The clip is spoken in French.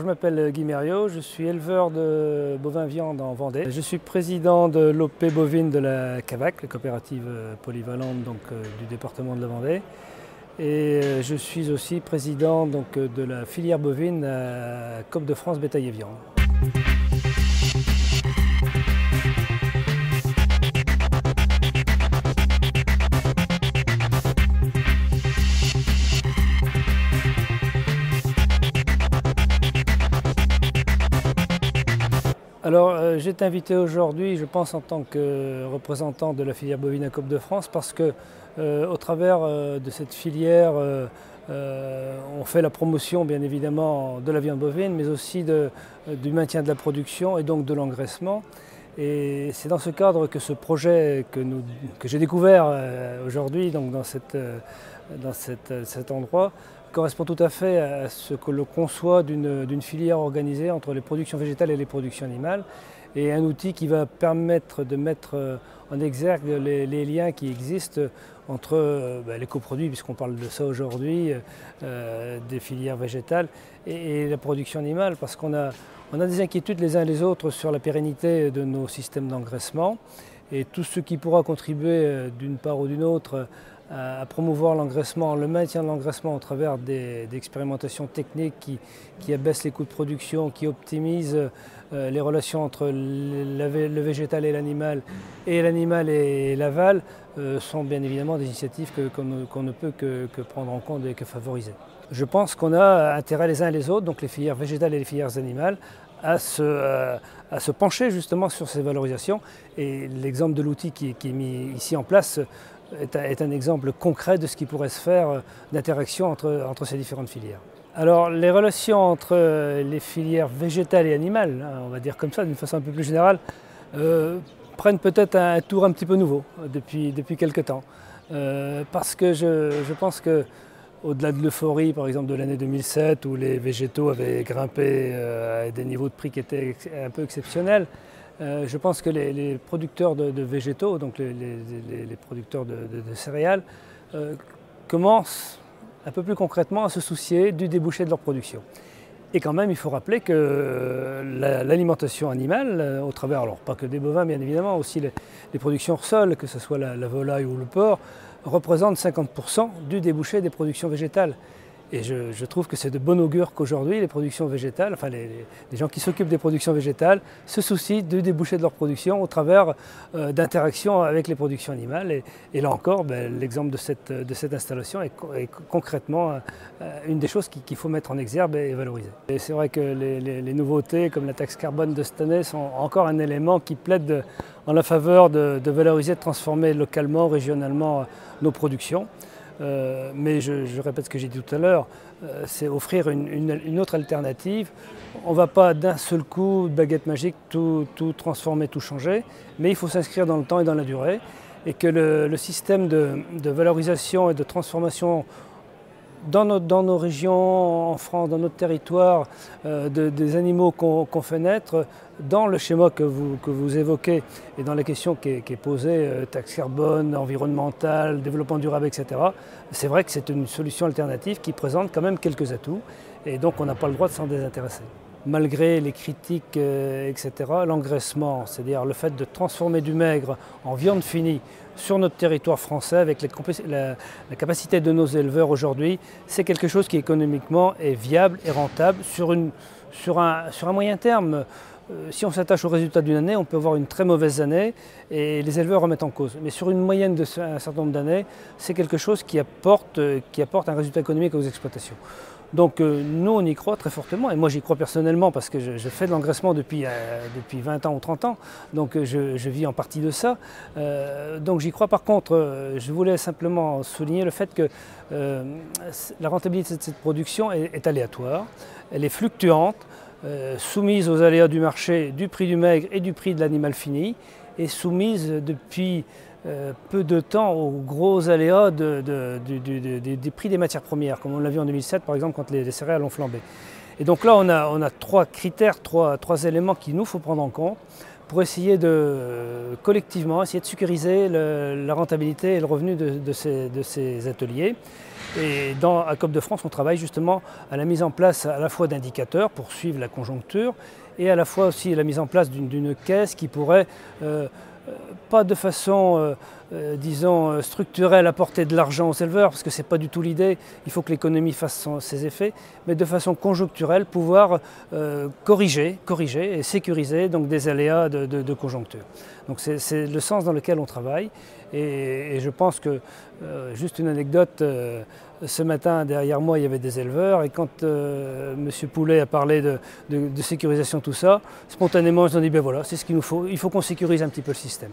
Je m'appelle Guy Mériot, je suis éleveur de bovins viande en Vendée. Je suis président de l'OP bovine de la CAVAC, la coopérative polyvalente du département de la Vendée. Et je suis aussi président de la filière bovine à Coop de France Bétail et Viande. Alors, j'ai été invité aujourd'hui, je pense, en tant que représentant de la filière bovine à Coop de France, parce que au travers de cette filière, on fait la promotion, bien évidemment, de la viande bovine, mais aussi du maintien de la production et donc de l'engraissement. Et c'est dans ce cadre que ce projet que j'ai découvert aujourd'hui, dans cet endroit, correspond tout à fait à ce que l'on conçoit d'une filière organisée entre les productions végétales et les productions animales, et un outil qui va permettre de mettre en exergue les liens qui existent entre les coproduits, puisqu'on parle de ça aujourd'hui, des filières végétales et la production animale, parce qu'on a des inquiétudes les uns les autres sur la pérennité de nos systèmes d'engraissement, et tout ce qui pourra contribuer d'une part ou d'une autre à promouvoir l'engraissement, le maintien de l'engraissement au travers d'expérimentations techniques qui abaissent les coûts de production, qui optimisent les relations entre le végétal et l'animal et l'aval, sont bien évidemment des initiatives qu'on ne peut que prendre en compte et que favoriser. Je pense qu'on a intérêt les uns et les autres, donc les filières végétales et les filières animales, à se pencher justement sur ces valorisations. Et l'exemple de l'outil qui est mis ici en place est un exemple concret de ce qui pourrait se faire d'interaction entre ces différentes filières. Alors les relations entre les filières végétales et animales, on va dire comme ça d'une façon un peu plus générale, prennent peut-être un tour un petit peu nouveau depuis quelque temps. Parce que je pense que au-delà de l'euphorie, par exemple, de l'année 2007, où les végétaux avaient grimpé à des niveaux de prix qui étaient un peu exceptionnels, je pense que les producteurs de végétaux, donc les producteurs de céréales, commencent un peu plus concrètement à se soucier du débouché de leur production. Et quand même, il faut rappeler que l'alimentation animale, au travers, alors pas que des bovins bien évidemment, aussi les productions hors sol, que ce soit la volaille ou le porc, représente 50% du débouché des productions végétales. Et je trouve que c'est de bon augure qu'aujourd'hui les productions végétales, enfin les gens qui s'occupent des productions végétales, se soucient du débouché de leur production au travers d'interactions avec les productions animales. Et là encore, l'exemple de cette installation est concrètement une des choses qu'il faut mettre en exergue et valoriser. Et c'est vrai que les nouveautés comme la taxe carbone de cette année sont encore un élément qui plaide en la faveur de valoriser, de transformer localement, régionalement nos productions. Mais je répète ce que j'ai dit tout à l'heure, c'est offrir une autre alternative. On ne va pas d'un seul coup, de baguette magique, tout transformer, tout changer, mais il faut s'inscrire dans le temps et dans la durée, et que le système de valorisation et de transformation dans nos régions, en France, dans notre territoire, des animaux qu'on fait naître, dans le schéma que vous évoquez et dans la question qui est posée, taxe carbone, environnementale, développement durable, etc., c'est vrai que c'est une solution alternative qui présente quand même quelques atouts, et donc on n'a pas le droit de s'en désintéresser. Malgré les critiques, etc., l'engraissement, c'est-à-dire le fait de transformer du maigre en viande finie sur notre territoire français avec la capacité de nos éleveurs aujourd'hui, c'est quelque chose qui économiquement est viable et rentable sur un moyen terme. Si on s'attache aux résultats d'une année, on peut avoir une très mauvaise année et les éleveurs remettent en cause. Mais sur une moyenne d'un certain nombre d'années, c'est quelque chose qui apporte un résultat économique aux exploitations. Donc nous, on y croit très fortement, et moi j'y crois personnellement parce que je fais de l'engraissement depuis 20 ans ou 30 ans, donc je vis en partie de ça. Donc j'y crois. Par contre, je voulais simplement souligner le fait que la rentabilité de cette production est aléatoire, elle est fluctuante, soumise aux aléas du marché, du prix du maigre et du prix de l'animal fini, et soumise depuis peu de temps aux gros aléas des prix des matières premières, comme on l'a vu en 2007 par exemple quand les céréales ont flambé. Et donc là on a trois critères, trois éléments qu'il nous faut prendre en compte pour essayer collectivement essayer de sécuriser la rentabilité et le revenu de ces ateliers. Et à Coop de France, on travaille justement à la mise en place à la fois d'indicateurs pour suivre la conjoncture et à la fois aussi la mise en place d'une caisse qui pourrait, pas de façon, disons, structurelle, apporter de l'argent aux éleveurs, parce que ce n'est pas du tout l'idée, il faut que l'économie fasse ses effets, mais de façon conjoncturelle, pouvoir corriger et sécuriser donc, des aléas de conjoncture. Donc c'est le sens dans lequel on travaille, et je pense que, juste une anecdote, ce matin derrière moi il y avait des éleveurs, et quand M. Poulet a parlé de sécurisation, tout ça, spontanément ils ont dit ben voilà, c'est ce qu'il nous faut, il faut qu'on sécurise un petit peu le système.